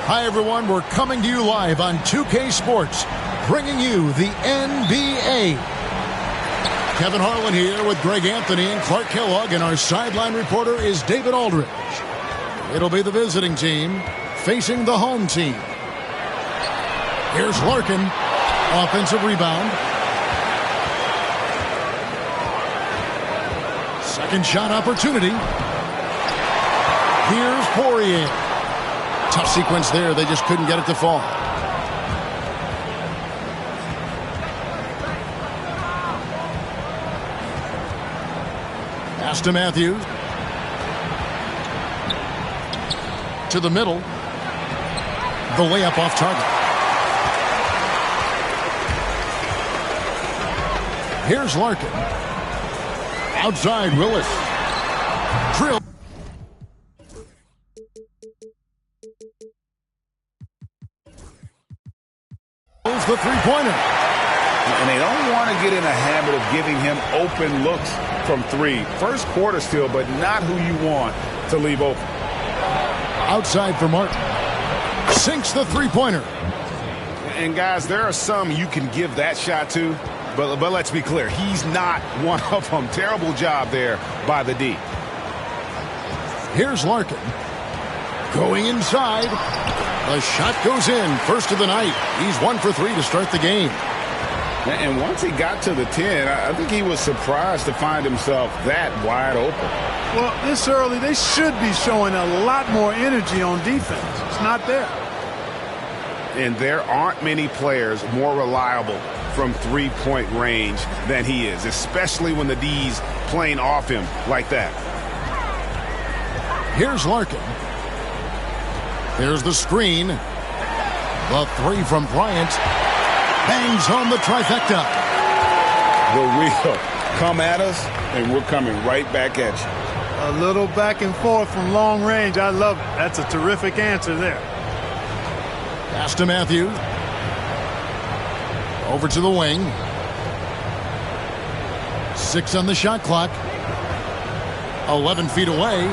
Hi, everyone. We're coming to you live on 2K Sports, bringing you the NBA. Kevin Harlan here with Greg Anthony and Clark Kellogg, and our sideline reporter is David Aldridge. It'll be the visiting team facing the home team. Here's Larkin. Offensive rebound. Second shot opportunity. Here's Poirier. Tough sequence there. They just couldn't get it to fall. Pass to Matthews. To the middle. The layup off target. Here's Larkin. Outside Willis. Drill. The three-pointer. And they don't want to get in a habit of giving him open looks from three. First quarter still, but not who you want to leave open. Outside for Martin. Sinks the three-pointer. And guys, there are some you can give that shot to, but let's be clear, he's not one of them. Terrible job there by the D. Here's Larkin. Going inside. The shot goes in. First of the night. He's 1 for 3 to start the game. And once he got to the 10, I think he was surprised to find himself that wide open. Well, this early, they should be showing a lot more energy on defense. It's not there. And there aren't many players more reliable from three-point range than he is, especially when the D's playing off him like that. Here's Larkin. There's the screen. The three from Bryant. Bangs home the trifecta. The wheel. Come at us, and we're coming right back at you. A little back and forth from long range. I love it. That's a terrific answer there. Pass to Matthews. Over to the wing. 6 on the shot clock. 11 feet away.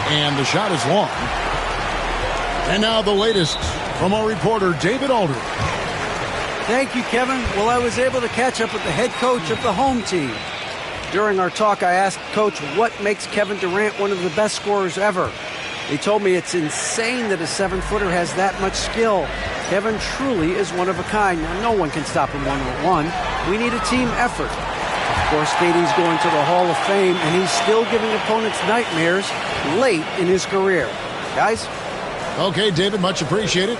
And the shot is long. And now the latest from our reporter, David Aldridge. Thank you, Kevin. Well, I was able to catch up with the head coach of the home team. During our talk, I asked Coach what makes Kevin Durant one of the best scorers ever. He told me it's insane that a 7-footer has that much skill. Kevin truly is one of a kind. Now, no one can stop him one-on-one. We need a team effort. Of course, KD's going to the Hall of Fame, and he's still giving opponents nightmares late in his career. Guys? Okay, David, much appreciated.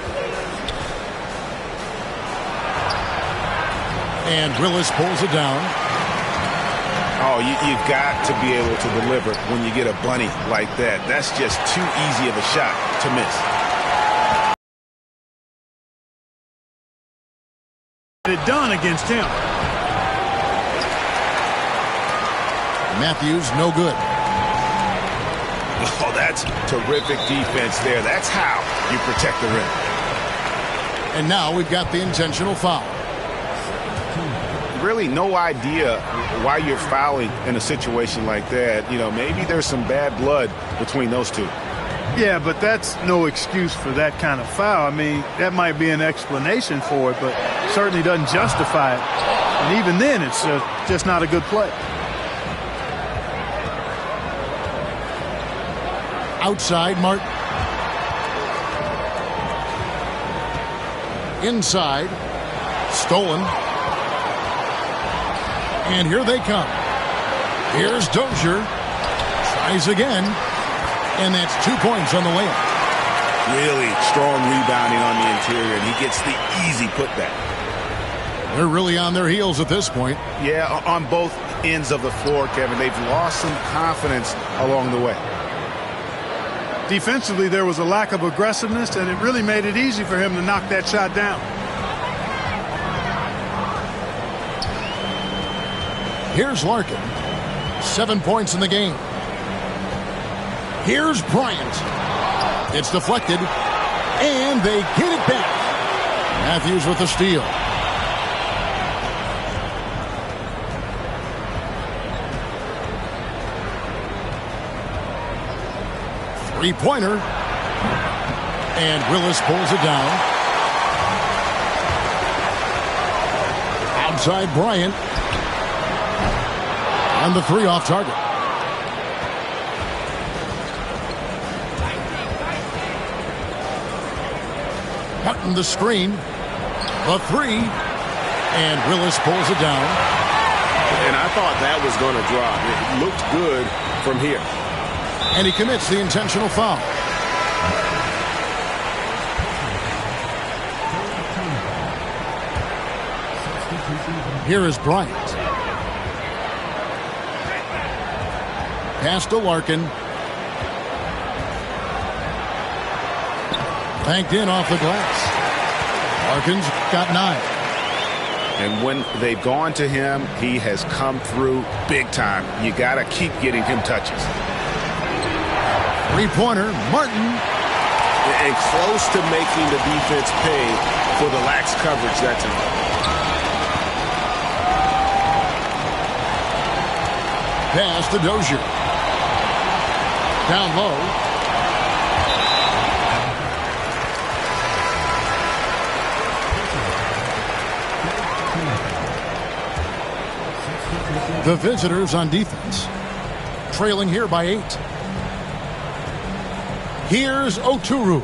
And Willis pulls it down. Oh, you've got to be able to deliver when you get a bunny like that. That's just too easy of a shot to miss. It done against him. Matthews, no good. Oh, that's terrific defense there. That's how you protect the rim. And now we've got the intentional foul. Really no idea why you're fouling in a situation like that. You know, maybe there's some bad blood between those two. Yeah, but that's no excuse for that kind of foul. I mean, that might be an explanation for it, but certainly doesn't justify it. And even then, it's just not a good play. Outside, Martin. Inside. Stolen. And here they come. Here's Dozier. Tries again. And that's 2 points on the layup. Really strong rebounding on the interior, and he gets the easy putback. They're really on their heels at this point. Yeah, on both ends of the floor, Kevin. They've lost some confidence along the way. Defensively, there was a lack of aggressiveness, and it really made it easy for him to knock that shot down. Here's Larkin. 7 points in the game. Here's Bryant. It's deflected, and they get it back. Matthews with the steal. Three-pointer. And Willis pulls it down. Outside Bryant. And the three off target. Cutting the screen. The three. And Willis pulls it down. And I thought that was going to drop. It looked good from here. And he commits the intentional foul. Here is Bryant. Pass to Larkin. Banked in off the glass. Larkin's got 9. And when they've gone to him, he has come through big time. You got to keep getting him touches. Three-pointer, Martin. And close to making the defense pay for the lax coverage that time. Pass to Dozier. Down low. The visitors on defense. Trailing here by 8. Here's Oturu.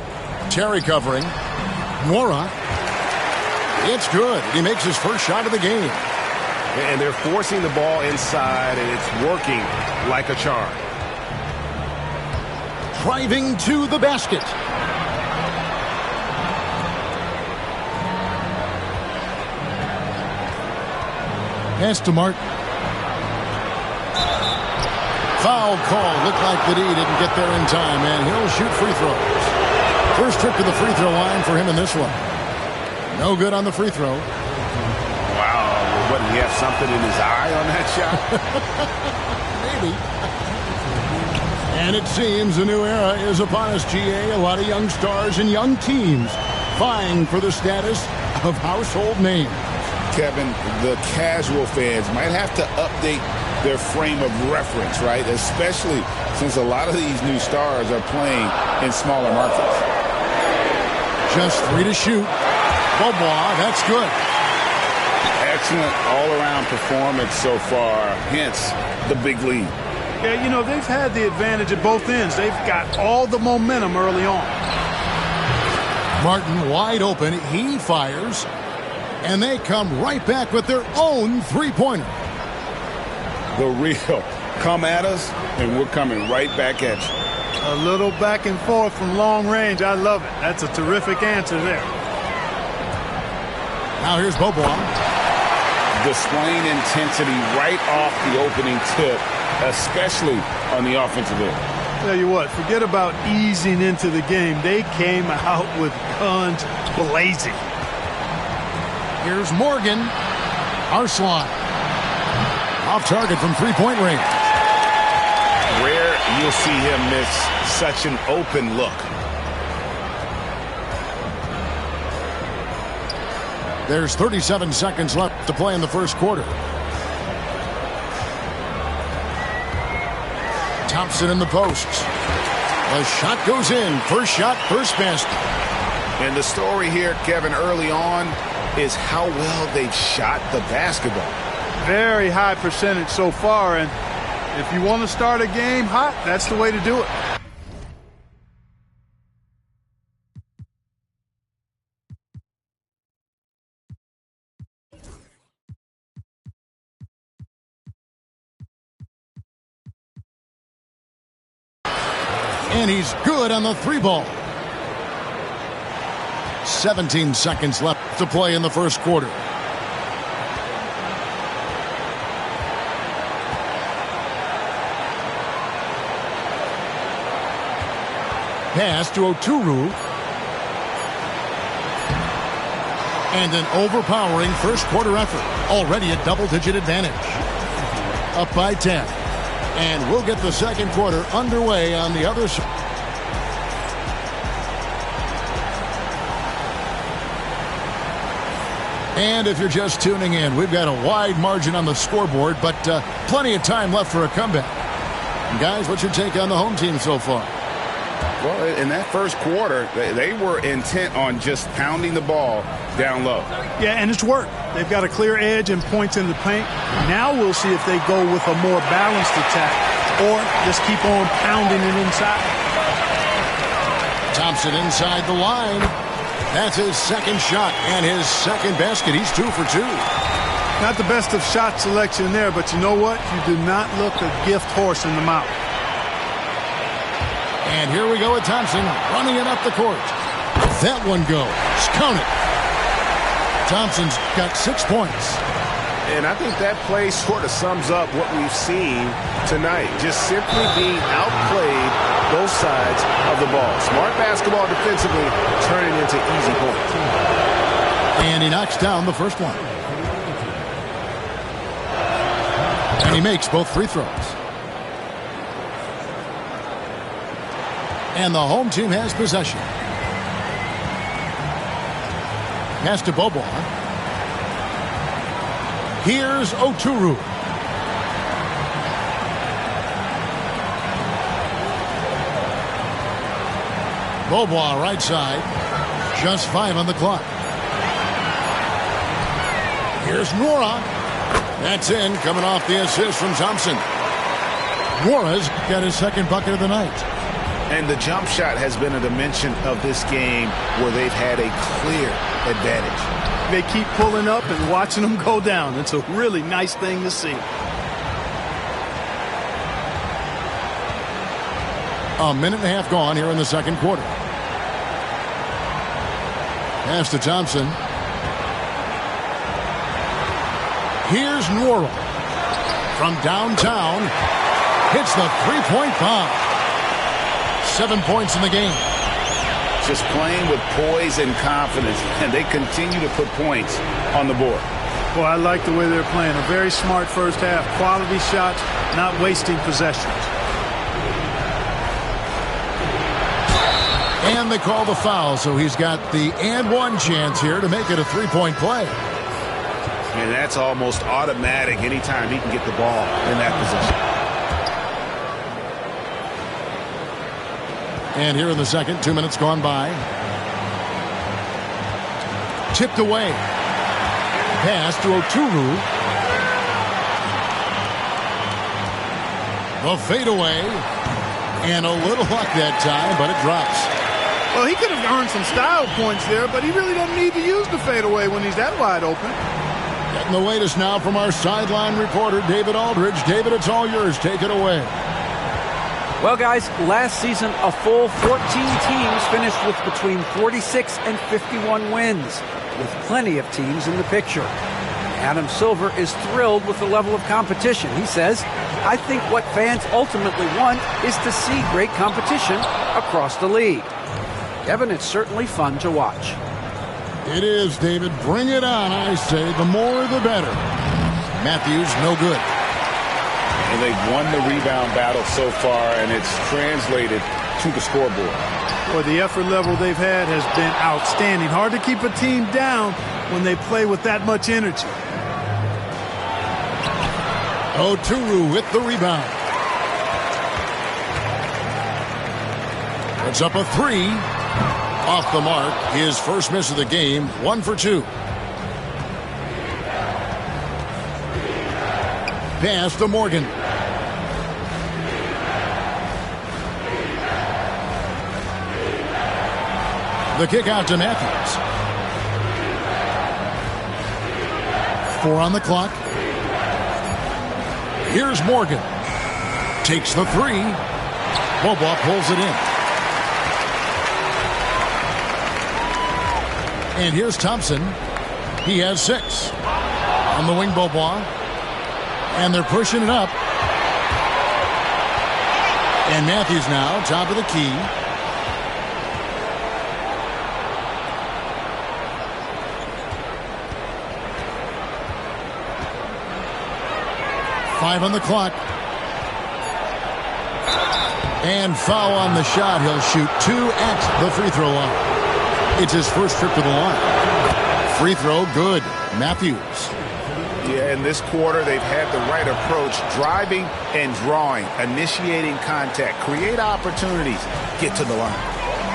Terry covering. Mora. It's good. He makes his first shot of the game. And they're forcing the ball inside, and it's working like a charm. Driving to the basket. Pass to Martin. Foul call. Looked like that he didn't get there in time, and he'll shoot free throws. First trip to the free throw line for him in this one. No good on the free throw. What, did he have something in his eye on that shot? Maybe. And it seems a new era is upon us, GA. A lot of young stars and young teams vying for the status of household names. Kevin, the casual fans might have to update their frame of reference, right? Especially since a lot of these new stars are playing in smaller markets. Just 3 to shoot. Bobois, that's good. Excellent all-around performance so far, hence the big lead. Yeah, you know, they've had the advantage at both ends. They've got all the momentum early on. Martin wide open. He fires. And they come right back with their own three-pointer. The real. Come at us, and we're coming right back at you. A little back and forth from long range. I love it. That's a terrific answer there. Now here's Bobois. Displaying intensity right off the opening tip, especially on the offensive end. Tell you what, forget about easing into the game. They came out with guns blazing. Here's Morgan. Arslan. Off target from three-point range. Rare you'll see him miss such an open look. There's 37 seconds left to play in the first quarter. Thompson in the posts. The shot goes in. First shot, first basket. And the story here, Kevin, early on is how well they've shot the basketball. Very high percentage so far, and if you want to start a game hot, that's the way to do it. And he's good on the three ball. 17 seconds left to play in the first quarter. Pass to Oturu. And an overpowering first quarter effort. Already a double-digit advantage. Up by 10. And we'll get the second quarter underway on the other side. And if you're just tuning in, we've got a wide margin on the scoreboard, but plenty of time left for a comeback. And guys, what's your take on the home team so far? Well, in that first quarter, they were intent on just pounding the ball down low. Yeah, and it's worked. They've got a clear edge and points in the paint. Now we'll see if they go with a more balanced attack or just keep on pounding it inside. Thompson inside the line. That's his second shot and his second basket. He's 2 for 2. Not the best of shot selection there, but you know what? You do not look a gift horse in the mouth. And here we go with Thompson running it up the court. That one goes. Count it. Thompson's got 6 points. And I think that play sort of sums up what we've seen tonight. Just simply being outplayed both sides of the ball. Smart basketball defensively, turning into easy points. And he knocks down the first one. And he makes both free throws. And the home team has possession. Pass to Bobois. Here's Oturu. Bobois right side. Just 5 on the clock. Here's Nwora. That's in, coming off the assist from Thompson. Nwora's got his second bucket of the night. And the jump shot has been a dimension of this game where they've had a clear advantage. They keep pulling up and watching them go down. It's a really nice thing to see. A minute and a half gone here in the second quarter. Pass to Thompson. Here's Nwora. From downtown. Hits the three-point bomb. 7 points in the game. Just playing with poise and confidence, and they continue to put points on the board. Boy, I like the way they're playing. A very smart first half. Quality shots, not wasting possessions. And they call the foul, so he's got the and one chance here to make it a three-point play. And that's almost automatic anytime he can get the ball in that position. And here in the second, 2 minutes gone by. Tipped away. Pass to Oturu. The fadeaway. And a little luck that time, but it drops. Well, he could have earned some style points there, but he really doesn't need to use the fadeaway when he's that wide open. Getting the latest now from our sideline reporter, David Aldridge. David, it's all yours. Take it away. Well, guys, last season, a full 14 teams finished with between 46 and 51 wins, with plenty of teams in the picture. Adam Silver is thrilled with the level of competition. He says, I think what fans ultimately want is to see great competition across the league. Kevin, it's certainly fun to watch. It is, David. Bring it on, I say. The more, the better. Matthews, no good. And they've won the rebound battle so far, and it's translated to the scoreboard. Well, the effort level they've had has been outstanding. Hard to keep a team down when they play with that much energy. Oturu with the rebound. Puts up a three. Off the mark. His first miss of the game. 1 for 2. Pass to Morgan. The kick out to Matthews. 4 on the clock. Here's Morgan. Takes the three. Bobois pulls it in. And here's Thompson. He has 6. On the wing, Bobois. And they're pushing it up. And Matthews now, top of the key. Five on the clock. And foul on the shot. He'll shoot 2 at the free throw line. It's his first trip to the line. Free throw, good. Matthews. Yeah, in this quarter, they've had the right approach, driving and drawing, initiating contact, create opportunities, get to the line.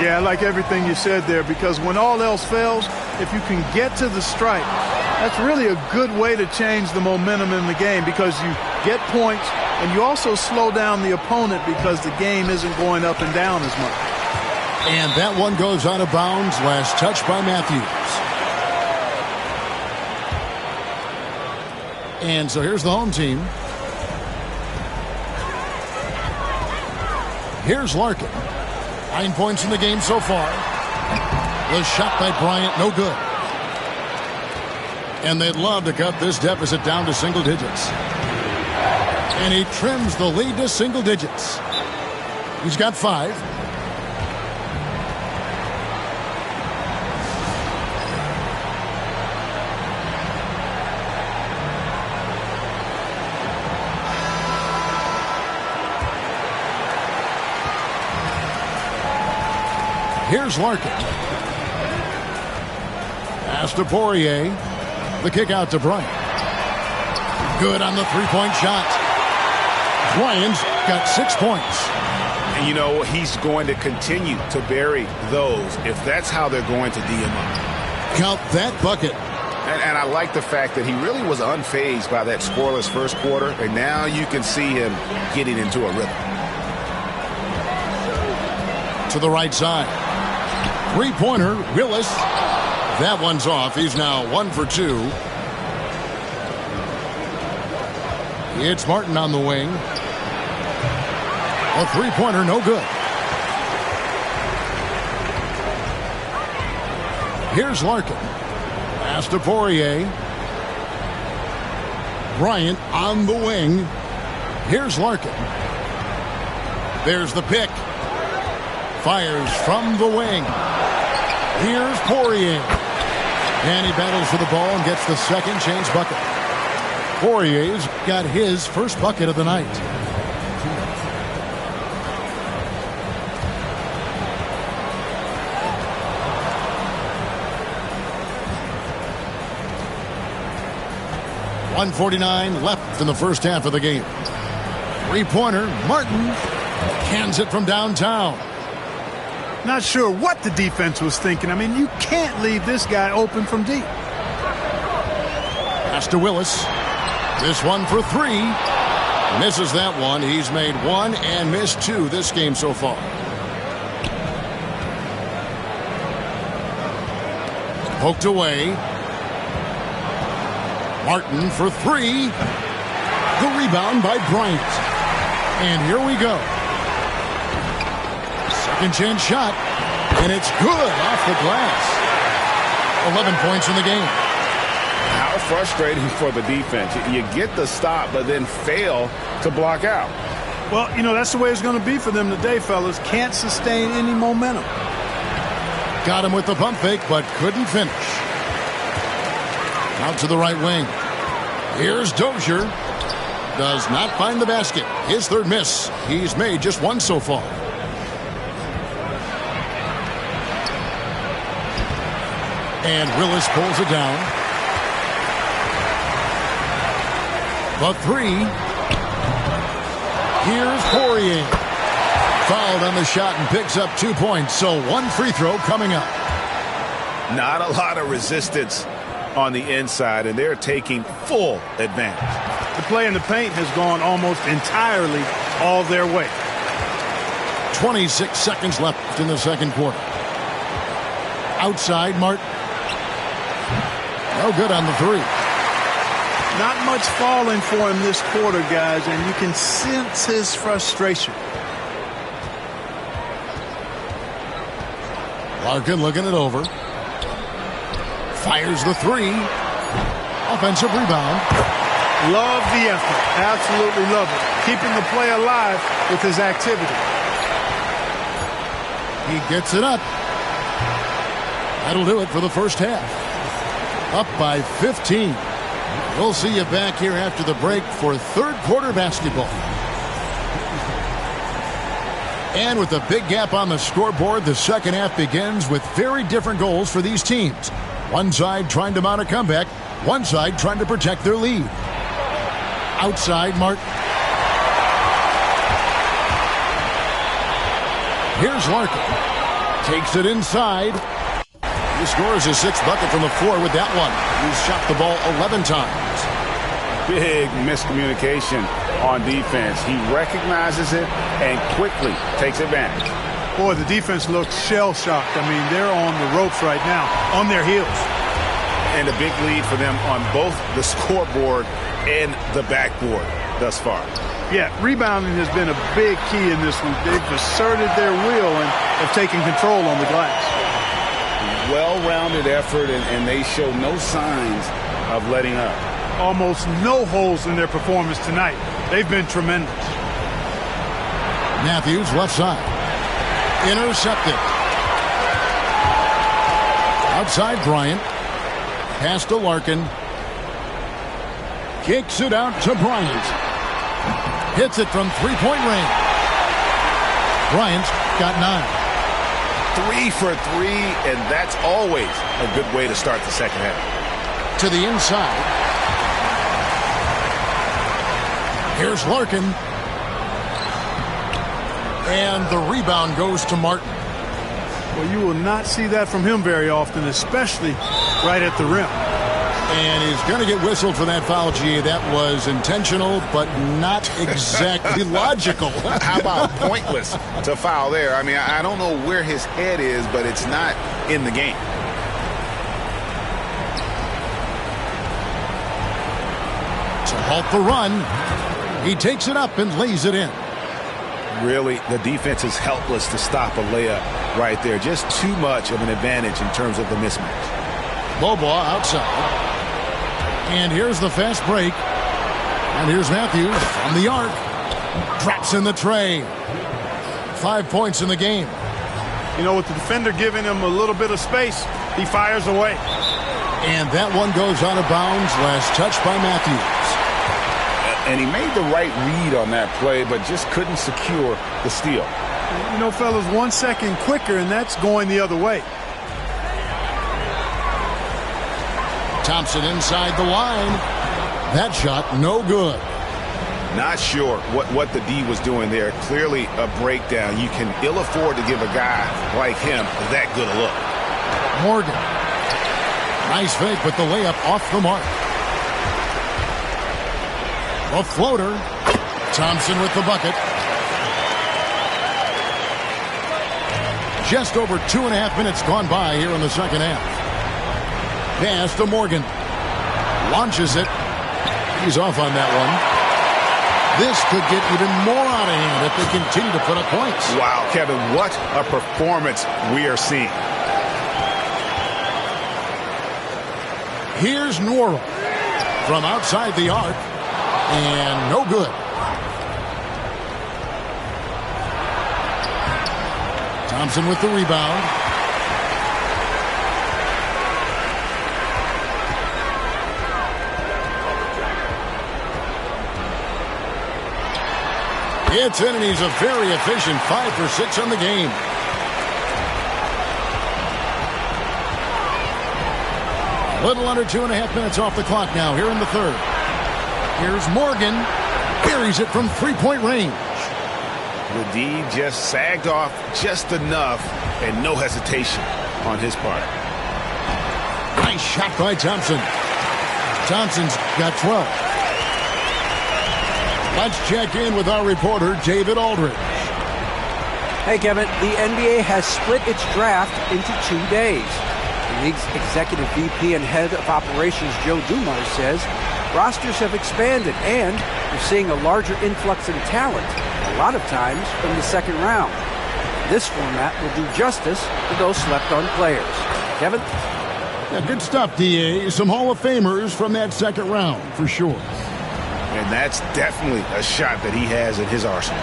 Yeah, I like everything you said there, because when all else fails, if you can get to the stripe, that's really a good way to change the momentum in the game, because you get points and you also slow down the opponent because the game isn't going up and down as much. And that one goes out of bounds. Last touch by Matthews. And so here's the home team. Here's Larkin. 9 points in the game so far. The shot by Bryant, no good. And they'd love to cut this deficit down to single digits. And he trims the lead to single digits. He's got 5. Here's Larkin. Pass to Poirier. The kick out to Bryant. Good on the three-point shot. Bryant's got 6 points. And you know, he's going to continue to bury those if that's how they're going to D him up. Count that bucket. And I like the fact that he really was unfazed by that scoreless first quarter, and now you can see him getting into a rhythm. To the right side. Three-pointer, Willis. That one's off. He's now 1 for 2. It's Martin on the wing. A three-pointer, no good. Here's Larkin. Pass to Poirier. Bryant on the wing. Here's Larkin. There's the pick. Fires from the wing. Here's Poirier. And he battles for the ball and gets the second change bucket. Poirier's got his first bucket of the night. .149 left in the first half of the game. Three-pointer, Martin cans it from downtown. Not sure what the defense was thinking. I mean, you can't leave this guy open from deep. Pass to Willis. This one for 3. Misses that one. He's made 1 and missed 2 this game so far. Poked away. Martin for 3. The rebound by Bryant. And here we go. Second chance shot. And it's good off the glass. 11 points in the game. How frustrating for the defense. You get the stop, but then fail to block out. Well, you know, that's the way it's going to be for them today, fellas. Can't sustain any momentum. Got him with the pump fake, but couldn't finish. Out to the right wing. Here's Dozier. Does not find the basket. His third miss. He's made just 1 so far. And Willis pulls it down. The 3. Here's Poirier. Fouled on the shot and picks up 2 points. So 1 free throw coming up. Not a lot of resistance on the inside, and they're taking full advantage. The play in the paint has gone almost entirely all their way. 26 seconds left in the second quarter. Outside, Martin. No good on the 3. Not much falling for him this quarter, guys, and you can sense his frustration. Larkin looking it over. Fires the 3. Offensive rebound. Love the effort. Absolutely love it. Keeping the play alive with his activity. He gets it up. That'll do it for the first half. Up by 15. We'll see you back here after the break for third quarter basketball. And with a big gap on the scoreboard, the second half begins with very different goals for these teams. One side trying to mount a comeback, One side trying to protect their lead. Outside, Martin. Here's Larkin. Takes it inside. He scores his 6th bucket from the floor with that one. He's shot the ball 11 times. Big miscommunication on defense. He recognizes it and quickly takes advantage. Boy, the defense looks shell-shocked. I mean, they're on the ropes right now, on their heels. And a big lead for them on both the scoreboard and the backboard thus far. Yeah, rebounding has been a big key in this one. They've asserted their will and have taken control on the glass. Well-rounded effort, and they show no signs of letting up. Almost no holes in their performance tonight. They've been tremendous. Matthews, left side. Intercepted. Outside, Bryant. Pass to Larkin. Kicks it out to Bryant. Hits it from three-point range. Bryant's got 9. 3 for 3, and that's always a good way to start the second half. To the inside. Here's Larkin. And the rebound goes to Martin. Well, you will not see that from him very often, especially right at the rim. And he's going to get whistled for that foul, G. That was intentional, but not exactly logical. How about pointless to foul there? I mean, I don't know where his head is, but it's not in the game. To halt the run, he takes it up and lays it in. Really, the defense is helpless to stop a layup right there. Just too much of an advantage in terms of the mismatch. Bobo outside. And here's the fast break. And here's Matthews on the arc. Drops in the tray. 5 points in the game. You know, with the defender giving him a little bit of space, he fires away. And that one goes out of bounds. Last touch by Matthews. And he made the right read on that play, but just couldn't secure the steal. You know, fellas, 1 second quicker, and that's going the other way. Thompson inside the line. That shot no good. Not sure what the D was doing there. Clearly a breakdown. You can ill afford to give a guy like him that good a look. Morgan. Nice fake, but the layup off the mark. A floater. Thompson with the bucket. Just over 2.5 minutes gone by here in the second half. Pass to Morgan. Launches it. He's off on that one. This could get even more out of hand if they continue to put up points. Wow, Kevin, what a performance we are seeing. Here's Nora from outside the arc. And no good. Thompson with the rebound. It's in, and he's a very efficient 5 for 6 on the game. A little under 2.5 minutes off the clock now here in the third. Here's Morgan. Buries it from three-point range. The D just sagged off just enough and no hesitation on his part. Nice shot by Thompson. Thompson's got 12. Let's check in with our reporter, David Aldridge. Hey, Kevin, the NBA has split its draft into 2 days. The league's executive VP and head of operations, Joe Dumars, says rosters have expanded and we're seeing a larger influx in talent, a lot of times from the second round. This format will do justice to those slept-on players. Kevin? Yeah, good stuff, D.A. Some Hall of Famers from that second round, for sure. And that's definitely a shot that he has in his arsenal.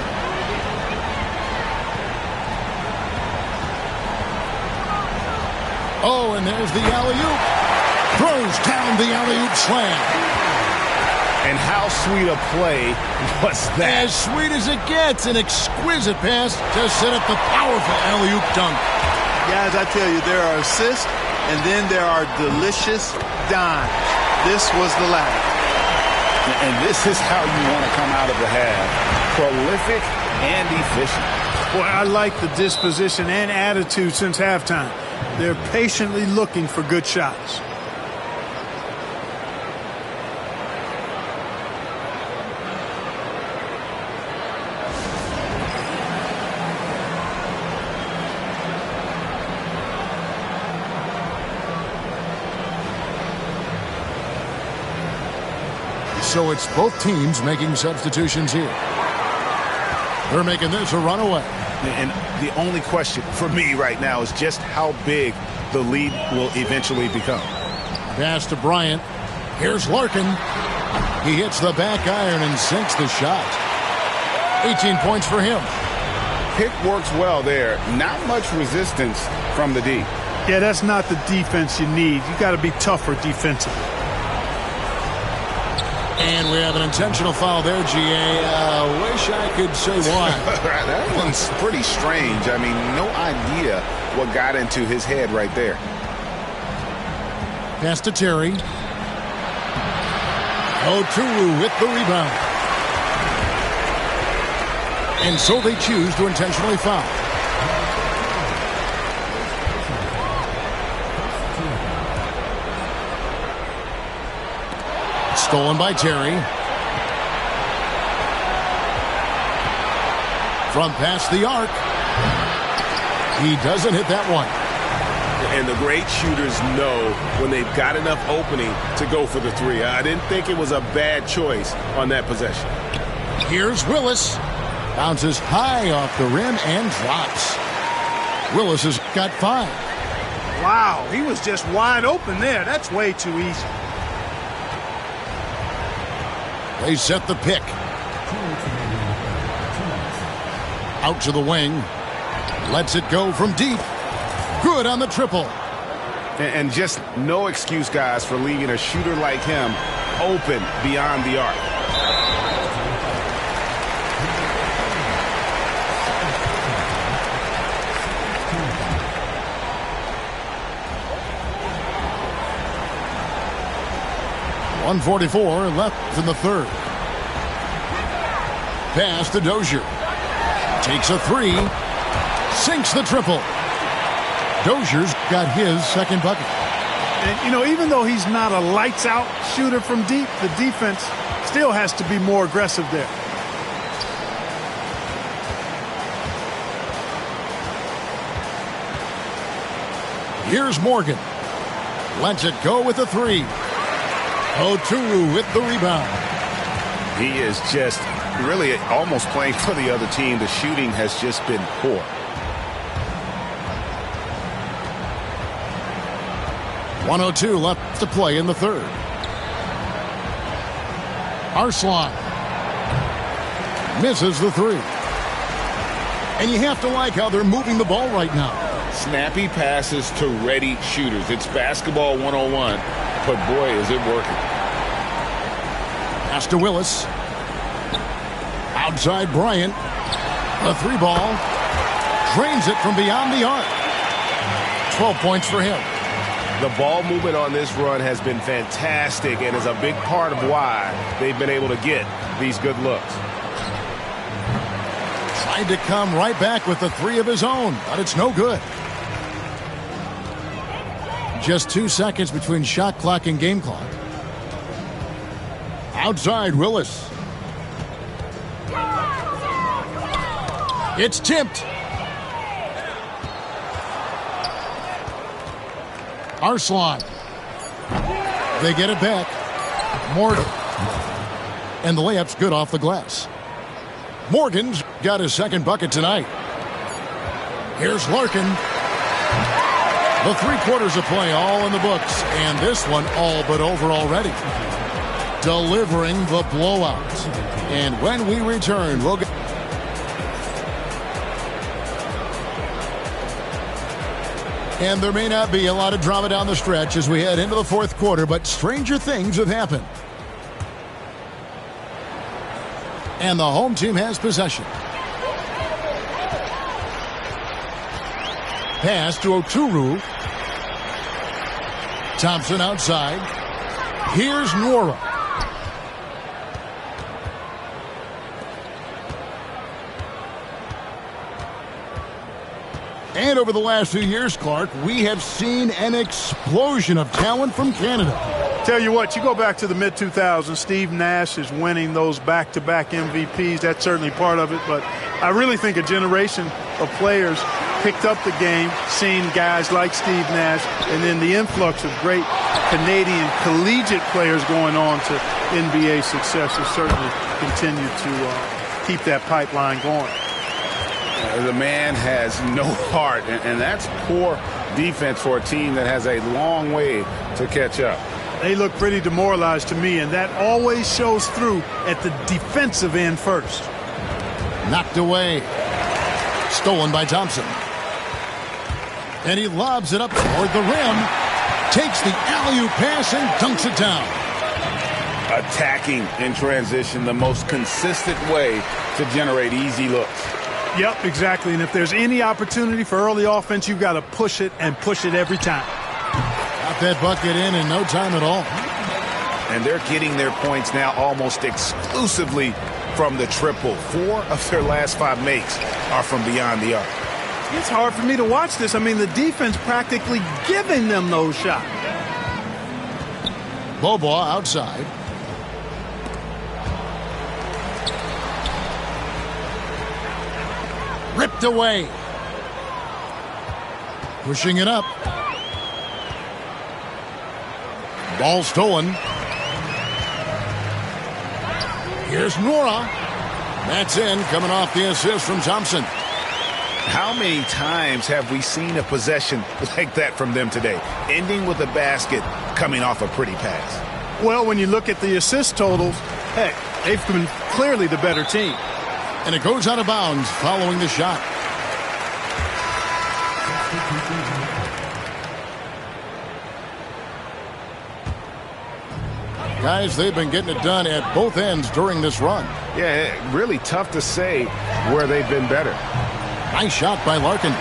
Oh, and there's the alley-oop. Throws down the alley-oop slam. And how sweet a play was that? As sweet as it gets. An exquisite pass to set up the powerful alley-oop dunk. Guys, I tell you, there are assists, and then there are delicious dimes. This was the ladder. And this is how you want to come out of the half. Prolific and efficient. Boy, I like the disposition and attitude since halftime. They're patiently looking for good shots. So it's both teams making substitutions here. They're making this a runaway. And the only question for me right now is just how big the lead will eventually become. Pass to Bryant. Here's Larkin. He hits the back iron and sinks the shot. 18 points for him. Pick works well there. Not much resistance from the D. Yeah, that's not the defense you need. You got to be tougher defensively. And we have an intentional foul there, G.A. Wish I could say why. That one's pretty strange. I mean, no idea what got into his head right there. Pass to Terry. Oturu with the rebound. And so they choose to intentionally foul. Stolen by Terry. From past the arc. He doesn't hit that one. And the great shooters know when they've got enough opening to go for the three. I didn't think it was a bad choice on that possession. Here's Willis. Bounces high off the rim and drops. Willis has got 5. Wow, he was just wide open there. That's way too easy. They set the pick. Out to the wing. Lets it go from deep. Good on the triple. And just no excuse, guys, for leaving a shooter like him open beyond the arc. .144 left in the third. Pass to Dozier. Takes a 3. Sinks the triple. Dozier's got his second bucket. And, you know, even though he's not a lights-out shooter from deep, the defense still has to be more aggressive there. Here's Morgan. Lets it go with a 3. Oturu with the rebound. He is just really almost playing for the other team. The shooting has just been poor. .102 left to play in the third. Arslan misses the 3. And you have to like how they're moving the ball right now. Snappy passes to ready shooters. It's basketball 101, but boy, is it working. Pass to Willis. Outside Bryant. The 3 ball. Drains it from beyond the arc. 12 points for him. The ball movement on this run has been fantastic and is a big part of why they've been able to get these good looks. Tried to come right back with the 3 of his own, but it's no good. Just 2 seconds between shot clock and game clock. Outside Willis. It's tipped. Arslan. They get it back. Morgan. And the layup's good off the glass. Morgan's got his second bucket tonight. Here's Larkin. The 3 quarters of play all in the books. And this one all but over already. Delivering the blowout. And when we return, we'll get... And there may not be a lot of drama down the stretch as we head into the fourth quarter, but stranger things have happened. And the home team has possession. Pass to Oturu. Thompson outside. Here's Nora. And over the last few years, Clark, we have seen an explosion of talent from Canada. Tell you what, you go back to the mid-2000s, Steve Nash is winning those back-to-back MVPs. That's certainly part of it. But I really think a generation of players picked up the game, seeing guys like Steve Nash, and then the influx of great Canadian collegiate players going on to NBA success has certainly continued to keep that pipeline going. The man has no heart, and that's poor defense for a team that has a long way to catch up. They look pretty demoralized to me, and that always shows through at the defensive end first. Knocked away. Stolen by Thompson. And he lobs it up toward the rim. Takes the alley-oop pass and dunks it down. Attacking in transition, the most consistent way to generate easy looks. Yep, exactly. And if there's any opportunity for early offense, you've got to push it and push it every time. Got that bucket in no time at all. And they're getting their points now almost exclusively from the triple. 4 of their last 5 makes are from beyond the arc. It's hard for me to watch this. I mean, the defense practically giving them those shots. Bobo outside. Ripped away. Pushing it up. Ball stolen. Here's Nora. That's in, coming off the assist from Thompson. How many times have we seen a possession like that from them today, ending with a basket coming off a pretty pass? Well, when you look at the assist totals, heck, they've been clearly the better team. And it goes out of bounds following the shot. Guys, they've been getting it done at both ends during this run. Yeah, really tough to say where they've been better. Nice shot by Larkin.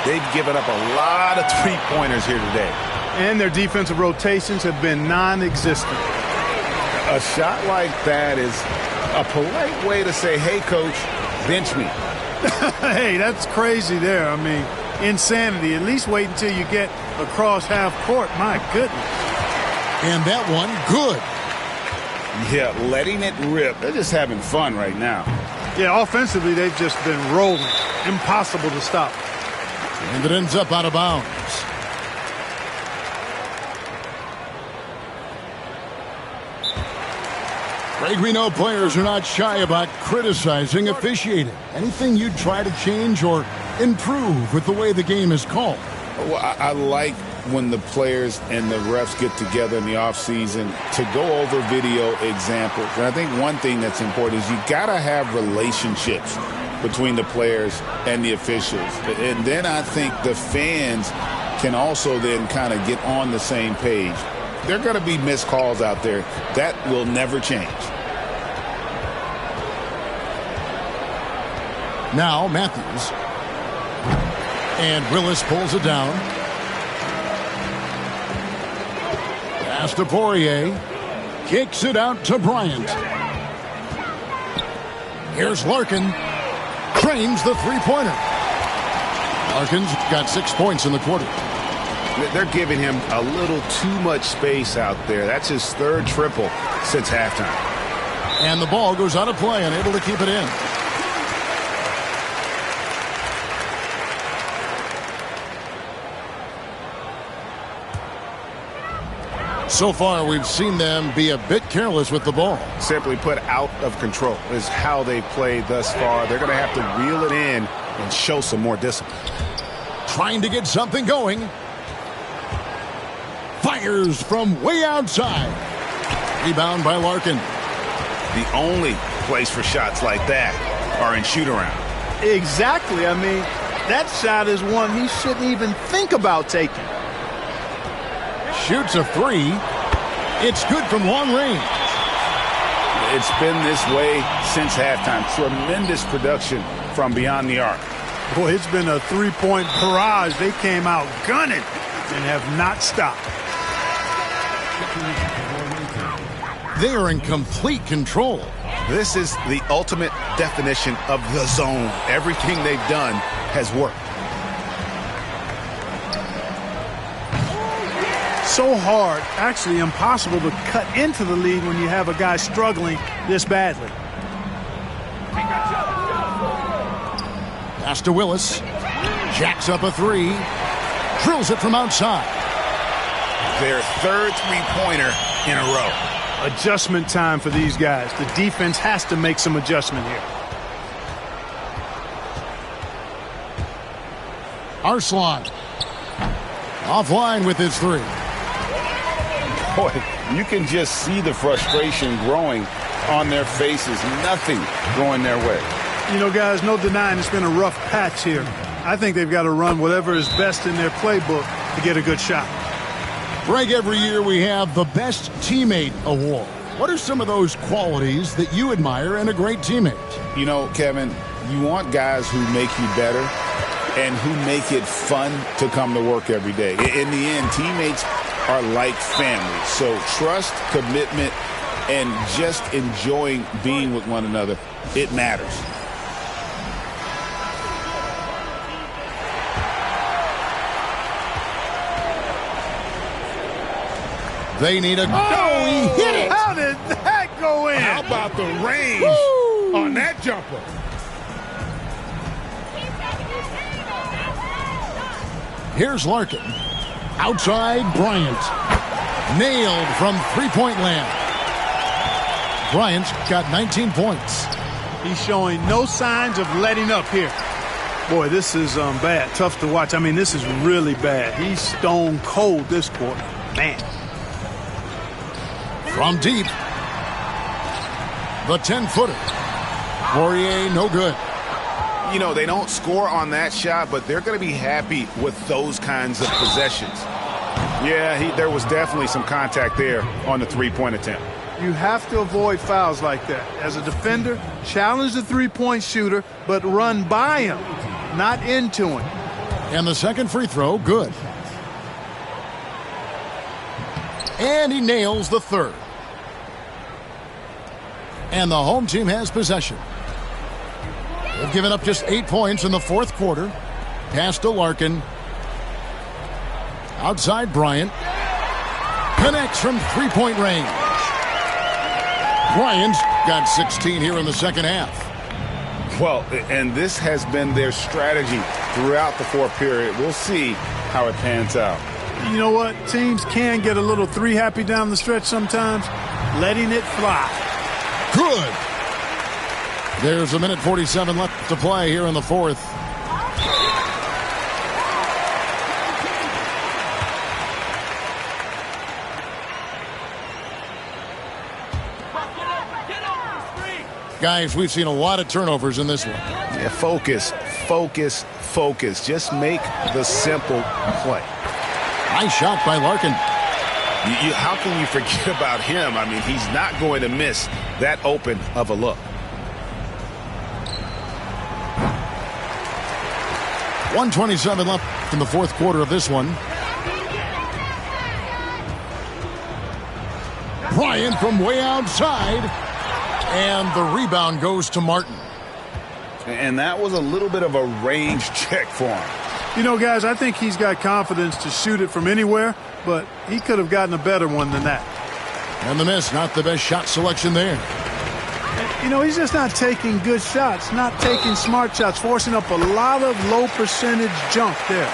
They've given up a lot of three-pointers here today. And their defensive rotations have been non-existent. A shot like that is a polite way to say, hey, coach, bench me. Hey, that's crazy there. I mean, insanity. At least wait until you get across half court. My goodness. And that one, good. Yeah, letting it rip. They're just having fun right now. Yeah, offensively, they've just been rolling. Impossible to stop. And it ends up out of bounds. Greg, we know players are not shy about criticizing officiating. Anything you'd try to change or improve with the way the game is called? Well, I like when the players and the refs get together in the offseason to go over video examples. And I think one thing that's important is you got to have relationships between the players and the officials. And then I think the fans can also then kind of get on the same page. There are going to be missed calls out there. That will never change. Now Matthews. And Willis pulls it down. Pass to Poirier. Kicks it out to Bryant. Here's Larkin. Frames the three-pointer. Larkin's got 6 points in the quarter. They're giving him a little too much space out there. That's his third triple since halftime. And the ball goes out of play, unable to keep it in. So far, we've seen them be a bit careless with the ball. Simply put, out of control is how they played thus far. They're going to have to reel it in and show some more discipline. Trying to get something going. Fires from way outside. Rebound by Larkin. The only place for shots like that are in shoot-around. Exactly. I mean, that shot is one he shouldn't even think about taking. Shoots a three. It's good from long range. It's been this way since halftime. Tremendous production from beyond the arc. Boy, it's been a three-point barrage. They came out gunning and have not stopped. They are in complete control. This is the ultimate definition of the zone. Everything they've done has worked. So hard, actually impossible to cut into the lead when you have a guy struggling this badly. Pass to Willis. Jacks up a three. Drills it from outside. Their third three-pointer in a row. Adjustment time for these guys. The defense has to make some adjustment here. Arslan. Offline with his three. Boy, you can just see the frustration growing on their faces. Nothing going their way. You know, guys, no denying it's been a rough patch here. I think they've got to run whatever is best in their playbook to get a good shot. Greg, every year we have the Best Teammate Award. What are some of those qualities that you admire in a great teammate? You know, Kevin, you want guys who make you better and who make it fun to come to work every day. In the end, teammates are like family. So trust, commitment, and just enjoying being with one another, it matters. They need a... Oh, he hit it! How did that go in? How about the range on that jumper? Here's Larkin. Outside, Bryant. Nailed from three-point land. Bryant got 19 points. He's showing no signs of letting up here. Boy, this is bad. Tough to watch. I mean, this is really bad. He's stone cold this quarter. Man. From deep. The 10-footer. Poirier, no good. You know, they don't score on that shot, but they're going to be happy with those kinds of possessions. Yeah, there was definitely some contact there on the three-point attempt. You have to avoid fouls like that. As a defender, challenge the three-point shooter, but run by him, not into him. And the second free throw, good. And he nails the third. And the home team has possession. They've given up just 8 points in the fourth quarter. Pass to Larkin. Outside Bryant. Connects from three-point range. Bryant's got 16 here in the second half. Well, and this has been their strategy throughout the fourth period. We'll see how it pans out. You know what? Teams can get a little three-happy down the stretch sometimes. Letting it fly. Good. There's a minute 47 left to play here in the fourth. Guys, we've seen a lot of turnovers in this one. Yeah, focus, focus, focus. Just make the simple play. Nice shot by Larkin. How can you forget about him? I mean, he's not going to miss that open of a look. .127 left in the fourth quarter of this one. Bryant from way outside. And the rebound goes to Martin. And that was a little bit of a range check for him. You know, guys, I think he's got confidence to shoot it from anywhere, but he could have gotten a better one than that. And the miss, not the best shot selection there. You know, he's just not taking good shots, not taking smart shots, forcing up a lot of low percentage junk there.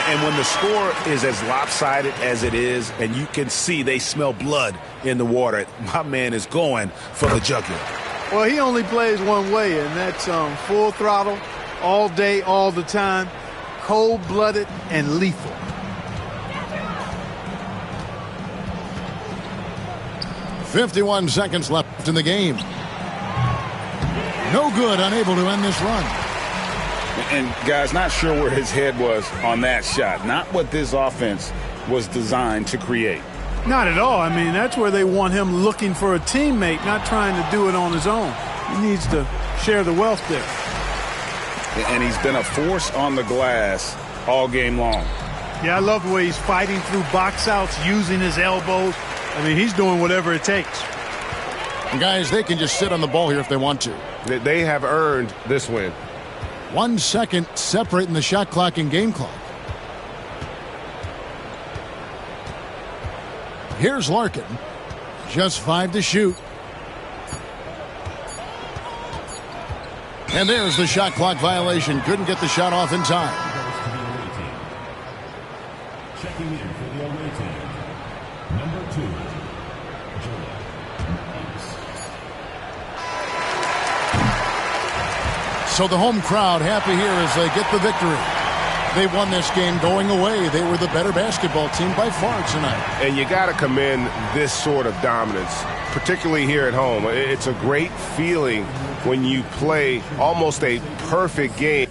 And when the score is as lopsided as it is, and you can see they smell blood in the water, my man is going for the jugular. Well, he only plays one way, and that's full throttle, all day, all the time, cold-blooded and lethal. .51 seconds left in the game. No good, unable to end this run. And, guys, not sure where his head was on that shot. Not what this offense was designed to create. Not at all. I mean, that's where they want him looking for a teammate, not trying to do it on his own. He needs to share the wealth there. And he's been a force on the glass all game long. Yeah, I love the way he's fighting through box outs, using his elbows. I mean, he's doing whatever it takes. And guys, they can just sit on the ball here if they want to. They have earned this win. 1 second separating the shot clock and game clock. Here's Larkin. Just 5 to shoot. And there's the shot clock violation. Couldn't get the shot off in time. Checking in for the away team, number 2, So the home crowd happy here as they get the victory. They won this game going away. They were the better basketball team by far tonight. And you got to commend this sort of dominance, particularly here at home. It's a great feeling when you play almost a perfect game.